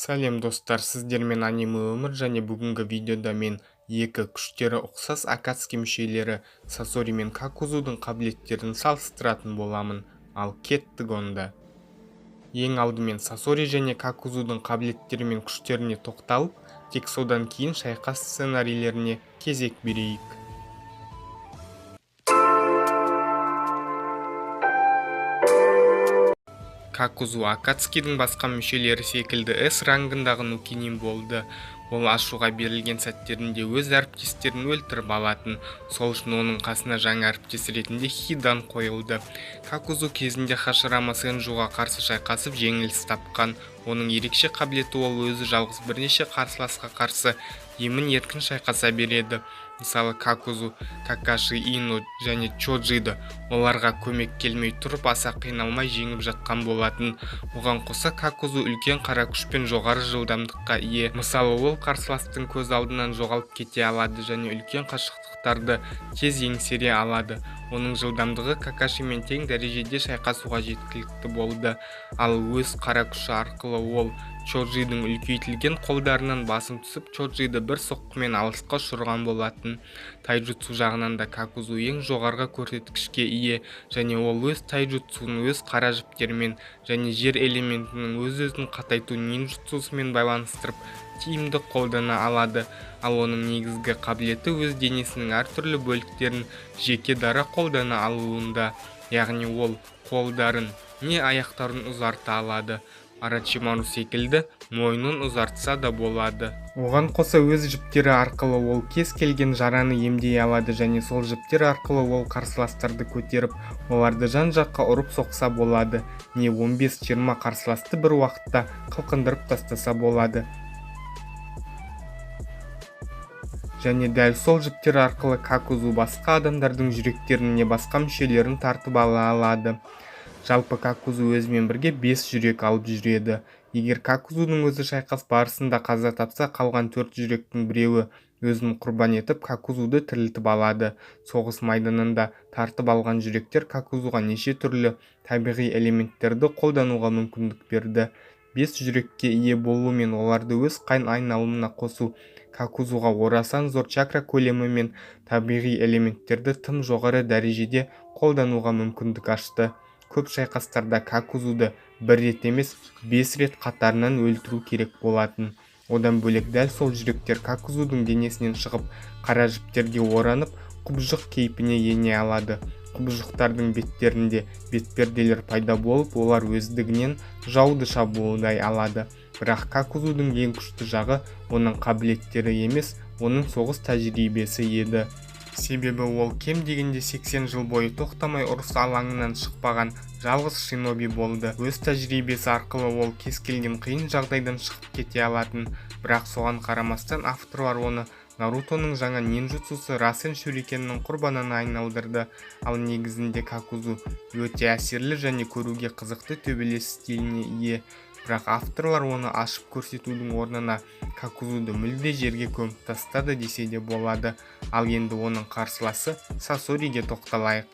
Сәлем достар, сіздермен аниме өмір және бүгінгі видеода мен екі күштері ұқсас Акацуки мүшелері Сасори мен Какузудың қабілеттерін салыстыратын боламын, ал кеттік онда. Ең алдымен Сасори және Какузудың қабілеттері мен күштеріне тоқталып, тек содан кейін шайқас сценарийлеріне кезек берейік. Какузу Акацукидің басқа мүшелері секілді S рангындағы нукинин болды. Ол ашуға берілген сәттерінде өз әріптестерін өлтіріп алатын. Сол үшін оның қасына жаңа әріптес ретінде Хидан қойылды. Какузу кезінде Хаширама Сенжуға қарсы шайқасып жеңіліс тапқан. Оның ерекше қабілеті ол өзі жалғыз бірнеше қарсыласқа қарсы емін-еркін шайқаса береді. Мысалы, Какузу, Какаши, Ино және Чоджиды оларға көмек келмей тұрып аса қиналмай жеңіп жатқан болатын. Оған қоса Какузу үлкен қара күшпен жоғары жылдамдыққа ие. Мысалы, ол қарсыластың көз алдынан жоғалып кете алады және үлкен қашықтықтарды тез еңсере алады. Оның жылдамдығы Какашимен тең дәрежеде шайқасуға жеткілікті болды. Ал өз қара күші арқылы ол Чоджидің үлкейтілген қолдарынан басым түсіп, Чоджиді бір соққымен алысқа ұшырған болатын. Тайджутсу жағынан да Какузу ең жоғарғы көрсеткішке ие және ол өз тайджутсуын өз қара жіптермен және жер элементінің өз-өзін қатайту нинджутсусымен байланыстырып тиімді қолдана алады. Ал оның негізгі қабілеті өз денесінің әртүрлі бөліктерін жеке дара қолдана алуында, яғни ол қолдарын не аяқтарын ұзарта алады. Арачимару секілді мойнын ұзартса да болады. Оған қоса өз жіптері арқылы ол кез келген жараны емдей алады және сол жіптер арқылы ол қарсыластарды көтеріп, оларды жан-жаққа ұрып соқса болады, не 15-20 қарсыласты бір уақытта қылқындырып тастаса болады. Және дәл сол жіптер арқылы Какузу басқа адамдардың жүректерін не басқа мүшелерін тартып ала алады. Жалпы Какузу өзімен бірге 5 жүрек алып жүреді. Егер Какузудың өзі шайқас барысында қаза тапса, қалған 4 жүректің біреуі өзін құрбан етіп Какузуды тірілтіп алады. Соғыс майданында тартып алған жүректер Какузуға неше түрлі табиғи элементтерді қолдануға мүмкіндік берді. 5 жүрекке ие болу мен оларды өз қайн айналымына қосу Какузуға орасан зор чакра көлемі мен табиғи элементтерді тым жоғары дәрежеде қолдануға мүмкіндік ашты. Көп шайқастарда Какузуды бір рет емес 5 рет қатарынан өлтіру керек болатын. Одан бөлек дәл сол жүректер Какузудың денесінен шығып, қара жіптерге оранып, құбыжық кейпіне ене алады. Құбыжықтардың беттерінде бетперделер пайда болып, олар өздігінен жауды шабуылдай алады. Бірақ Какузудың ең күшті жағы оның қабілеттері емес, оның соғыс тәжірибесі еді. Себебі ол кем дегенде 80 жыл бойы тоқтамай ұрыс алаңынан шықпаған жалғыз шиноби болды. Өз тәжірибесі арқылы ол кез келген қиын жағдайдан шығып кете алатын. Бірақ соған қарамастан авторлар оны Нарутоның жаңа нинджутсусы Расен Шурикеннің құрбанына айналдырды. Ал негізінде Какузу өте әсерлі және көруге қызықты төбелес стиліне ие. Бірақ авторлар оны ашып көрсетудің орнына Какузуды мүлде жерге көміп тастады десе де болады. Ал енді оның қарсыласы Сасориге тоқталайық.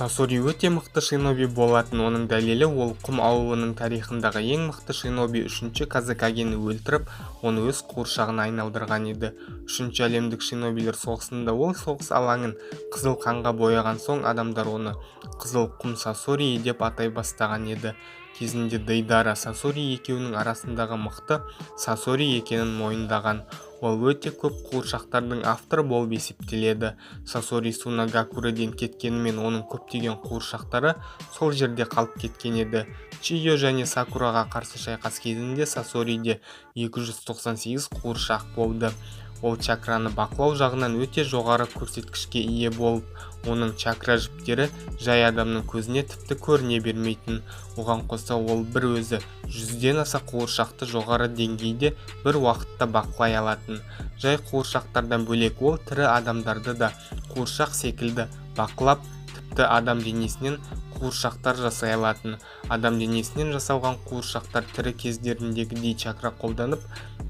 Сасори өте мықты шиноби болатын. Оның дәлелі ол құм ауылының тарихындағы ең мықты шиноби 3-ші Казакагені өлтіріп, оны өз қуыршағына айналдырған еді. 3-ші әлемдік шинобилер соғысында ол соғыс алаңын қызыл қанға бояған соң адамдар оны қызыл құм Сасори деп атай бастаған еді. Кезінде Дейдара Сасори екеуінің арасындағы мықты Сасори екенін мойындаған. Ол өте көп қуыршақтардың авторы болып есептеледі. Сасори Сунагакуреден кеткенімен оның көптеген қуыршақтары сол жерде қалып кеткен еді. Чио және Сакураға қарсы шайқас кезінде Сасориде 298 қуыршақ болды. Ол чакраны бақылау жағынан өте жоғары көрсеткішке ие болып, оның чакра жіптері жай адамның көзіне тіпті көріне бермейтін. Оған қоса ол бір өзі 100-ден аса қуыршақты жоғары деңгейде бір уақытта бақылай алатын. Жай қуыршақтардан бөлек ол тірі адамдарды да қуыршақ секілді бақылап, тіпті адам денесінен қуыршақтар жасай алатын. Адам денесінен жасалған қуыршақтар тірі кездеріндегідей чакра қолданып,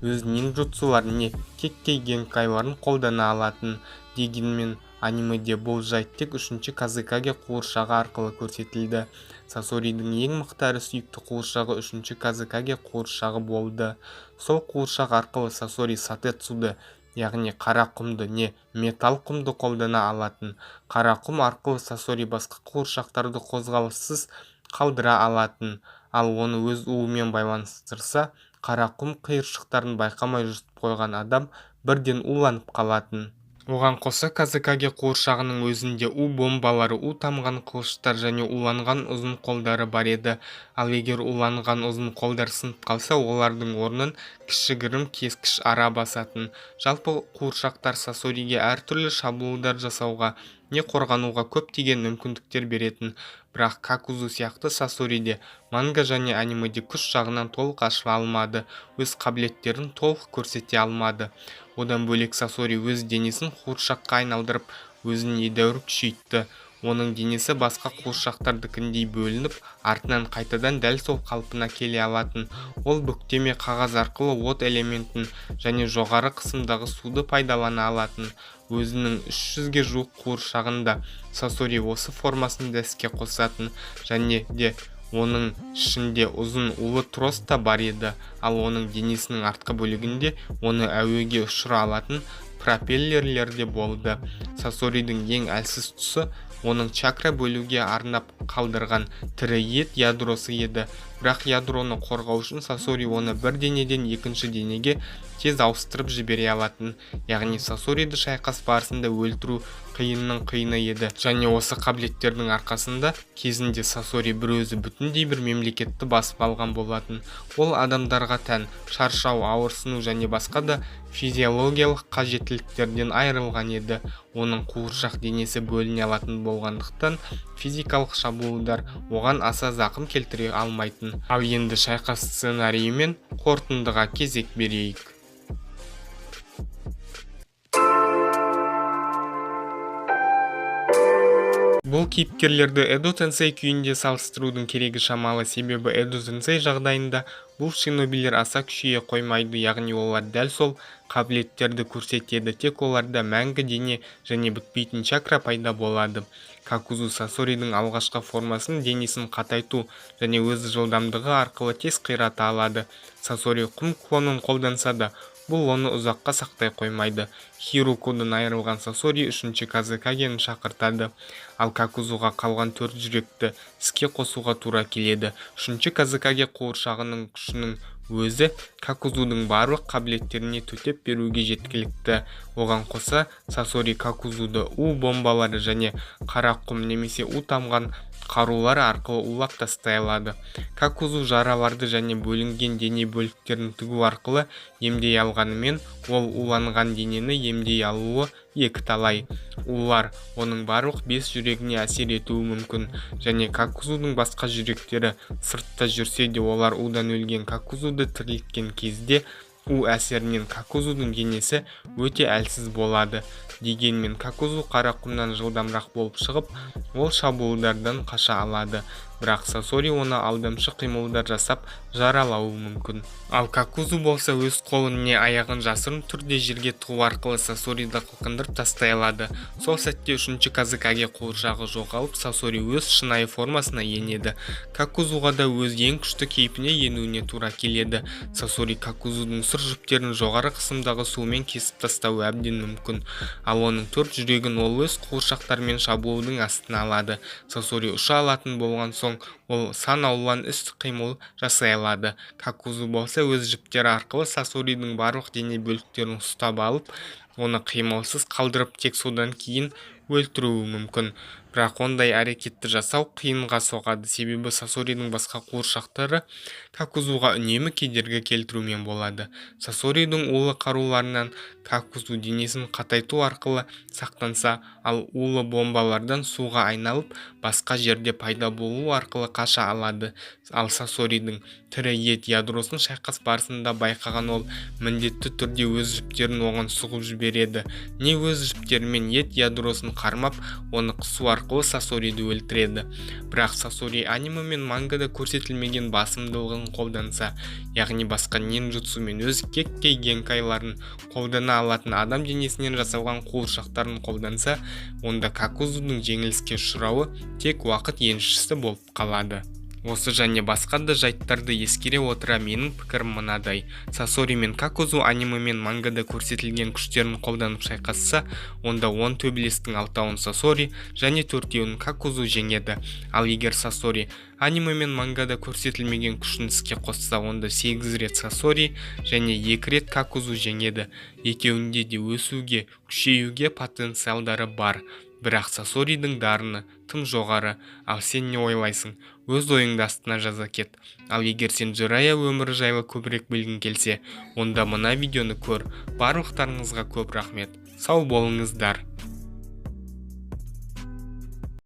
өз нинджутсуларын не кеккей генкайларын қолдана алатын. Дегенмен Анимеде бұл жайт тек 3-ші Казыкаге қуыршағы арқылы көрсетілді. Сасоридің ең мықты әрі сүйікті қуыршағы 3-ші Казыкаге қуыршағы болды. Сол қуыршақ арқылы Сасори сатэцуды, яғни қара құмды не металл құмды қолдана алатын. Қара құм арқылы Сасори басқа қуыршақтарды қозғалыссыз қалдыра алатын. Ал оны өз уымен байланыстырса, қара құм қиыршықтарын байқамай жұтып қойған адам бірден уланып қалатын. Оған қоса Казыкаге қуыршағының өзінде бомбалары, тамған қылыштар және уланған ұзын қолдары бар еді. Ал егер уланған ұзын қолдар сынып қалса, олардың орнын кішігірім кескіш ара басатын. Жалпы қуыршақтар Сасориге әртүрлі шабуылдар жасауға не қорғануға көптеген мүмкіндіктер беретін. Бірақ Какузу сияқты Сасориде манга және анимеде күш жағынан толық ашыла алмады, өз қабілеттерін толық көрсете алмады. Одан бөлек Сасори өз денесін қуыршаққа айналдырып, өзін едәуір күшейтті. Оның денесі басқа қуыршақтардыкіндей бөлініп, артынан қайтадан дәл сол қалпына келе алатын. Ол бүктеме қағаз арқылы от элементін және жоғары қысымдағы суды пайдалана алатын. Өзінің 300-ге жуық қуыршағында Сасори осы формасында іске қосатын, және де оның ішінде ұзын улы трос та бар еді. Ал оның денесінің артқы бөлігінде оны әуеге ұшыра алатын пропеллерлер де болды. Сасоридің ең әлсіз тұсы оның чакра бөлуге арнап қалдырған тірі ет ядросы еді. Бірақ ядроны қорғау үшін Сасори оны бір денеден екінші денеге тез ауыстырып жібере алатын. Яғни Сасориді шайқас барысында өлтіру қиынның қиыны еді. Және осы қабілеттердің арқасында кезінде Сасори бір өзі бүтіндей бір мемлекетті басып алған болатын. Ол адамдарға тән шаршау, ауырсыну және басқа да физиологиялық қажеттіліктерден айырылған еді. Оның қуыршақ денесі бөліне алатын болғандықтан физикалық шабуылдар оған аса зақым келтіре алмайтын. Ал енді шайқас сценарийі мен қорытындыға кезек берейік. Бұл кейіпкерлерді Эдо Тенсей күйінде салыстырудың керегі шамалы, себебі Эдо Тенсей жағдайында бұл шинобилер аса күшейе қоймайды, яғни олар дәл сол қабілеттерді көрсетеді, тек оларда мәңгі дене және бітпейтін чакра пайда болады. Какузу Сасоридің алғашқы формасын денесін қатайту және өз жылдамдығы арқылы тез қирата алады. Сасори құм клонын қолданса да, бұл оны ұзаққа сақтай қоймайды. Хирокудан айырылған Сасори 3-ші Казыкагені шақыртады. Ал Какузуға қалған 4 жүректі іске қосуға тура келеді. 3-ші Казыкаге қуыршағының күшінің өзі Какузудың барлық қабілеттеріне төтеп беруге жеткілікті. Оған қоса Сасори Какузуды бомбалары және қара құм немесе тамған қарулары арқылы улап тастай алады. Какузу жараларды және бөлінген дене бөліктерін тігу арқылы емдей алғанымен, ол уланған денені емдей алуы екі талай. Улар оның барлық 5 жүрегіне әсер етуі мүмкін, және Какузудың басқа жүректері сыртта жүрсе де, олар удан өлген Какузуды тірілткен кезде әсерінен Какузудың денесі өте әлсіз болады. Дегенмен Какузу қара құмнан жылдамырақ болып шығып, ол шабуылдардан қаша алады. Бірақ Сасори оны алдамшы қимылдар жасап жаралауы мүмкін. Ал Какузу болса өз қолын не аяғын жасырын түрде жерге тығу арқылы Сасориді қылқындырып тастай алады. Сол сәтте 3-ші Казыкаге қуыршағы жоғалып, Сасори өз шынайы формасына енеді. Какузуға да өз ең күшті кейпіне енуіне тура келеді. Сасори Какузудың сұр жіптерін жоғары қысымдағы сумен кесіп тастауы әбден мүмкін. Ал оның 4 жүрегін ол өз қуыршақтармен шабуылдың астына алады. Сасори ұша алатын болған соң, ол сан алуан іс-қимыл жасай алады. Какузу болса өз жіптері арқылы Сасоридің барлық дене бөліктерін ұстап алып, оны қимылсыз қалдырып тек содан кейін өлтіруі мүмкін. Бірақ ондай әрекетті жасау қиынға соғады, себебі Сасоридің басқа қуыршақтары Какузуға үнемі кедергі келтірумен болады. Сасоридің улы қаруларынан Какузу денесін қатайту арқылы сақтанса, ал улы бомбалардан суға айналып, басқа жерде пайда болу арқылы қаша алады. Ал Сасоридің тірі ет ядросын шайқас барысында байқаған ол міндетті түрде өз жіптерін оған сұғып жібереді. Не өз жіптерімен ет ядросын қармап, оны қысу арқылы Сасориді өлтіреді. Бірақ Сасори аниме мен мангада көрсетілмеген басымдылығын қолданса, яғни басқа нинджутсу мен өз кеккей генкайларын қолдана алатын адам денесінен жасалған қуыршақтарын қолданса, онда Какузудың жеңіліске ұшырауы тек уақыт еншісі болып қалады. Осы және басқа да жайттарды ескере отыра менің пікірім мынадай: Сасори мен Какузу аниме мен мангада көрсетілген күштерін қолданып шайқасса, онда 10 төбелестің 6-ын Сасори және 4-еуін Какузу жеңеді. Ал егер Сасори аниме мен мангада көрсетілмеген күшін іске қосса, онда 8 рет Сасори және 2 рет Какузу жеңеді. Екеуінде де өсуге, күшеюге потенциалдары бар. Бірақ Сасоридің дарыны тым жоғары. Ал сен не ойлайсың? Өз ойыңды астына жаза кет. Ал егер сен Jiraiya өмірі жайлы көбірек білгің келсе, онда мына видеоны көр. Барлықтарыңызға көп рахмет. Сау болыңыздар.